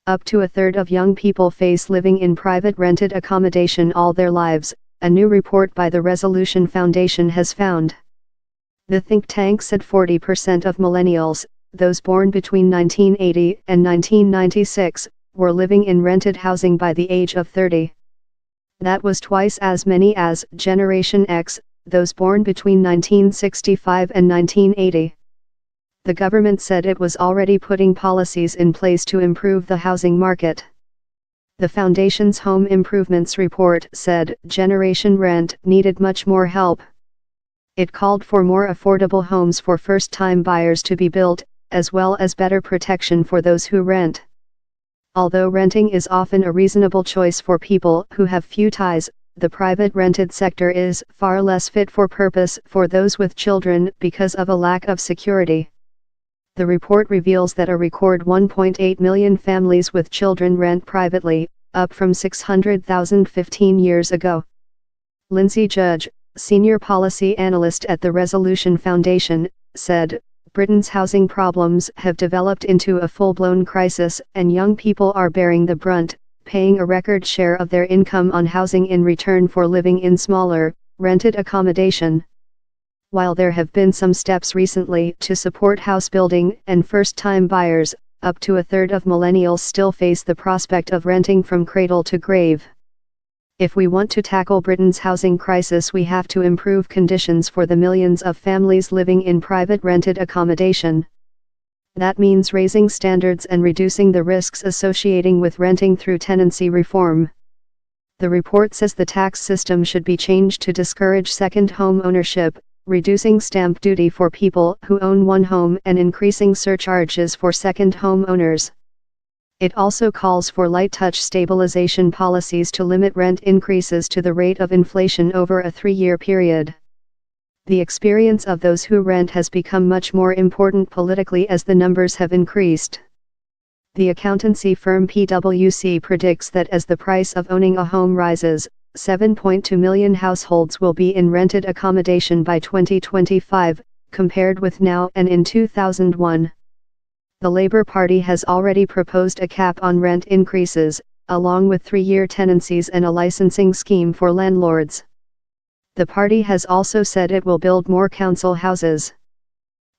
Up to a third of young people face living in private rented accommodation all their lives, a new report by the Resolution Foundation has found. The think tank said 40% of millennials, those born between 1980 and 1996, were living in rented housing by the age of 30. That was twice as many as Generation X, those born between 1965 and 1980. The government said it was already putting policies in place to improve the housing market. The Foundation's Home Improvements Report said Generation Rent needed much more help. It called for more affordable homes for first-time buyers to be built, as well as better protection for those who rent. Although renting is often a reasonable choice for people who have few ties, the private rented sector is far less fit for purpose for those with children because of a lack of security. The report reveals that a record 1.8 million families with children rent privately, up from 600,000 15 years ago. Lindsay Judge, senior policy analyst at the Resolution Foundation, said, Britain's housing problems have developed into a full-blown crisis and young people are bearing the brunt, paying a record share of their income on housing in return for living in smaller, rented accommodation. While there have been some steps recently to support house building and first-time buyers, up to a third of millennials still face the prospect of renting from cradle to grave. If we want to tackle Britain's housing crisis, we have to improve conditions for the millions of families living in private rented accommodation. That means raising standards and reducing the risks associating with renting through tenancy reform. The report says the tax system should be changed to discourage second home ownership, reducing stamp duty for people who own one home and increasing surcharges for second home owners. It also calls for light-touch stabilization policies to limit rent increases to the rate of inflation over a 3-year period. The experience of those who rent has become much more important politically as the numbers have increased. The accountancy firm PwC predicts that as the price of owning a home rises, 7.2 million households will be in rented accommodation by 2025, compared with now and in 2001. The Labour Party has already proposed a cap on rent increases, along with 3-year tenancies and a licensing scheme for landlords. The party has also said it will build more council houses.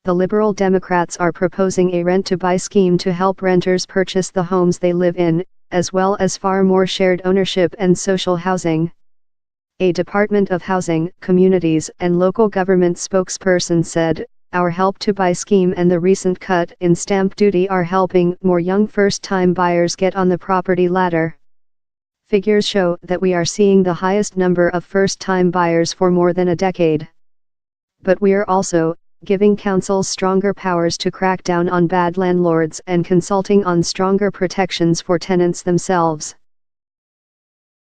The Liberal Democrats are proposing a rent-to-buy scheme to help renters purchase the homes they live in, as well as far more shared ownership and social housing. A Department of Housing, Communities and Local Government spokesperson said, "Our help-to-buy scheme and the recent cut in stamp duty are helping more young first-time buyers get on the property ladder." Figures show that we are seeing the highest number of first-time buyers for more than a decade. But we are also giving councils stronger powers to crack down on bad landlords and consulting on stronger protections for tenants themselves.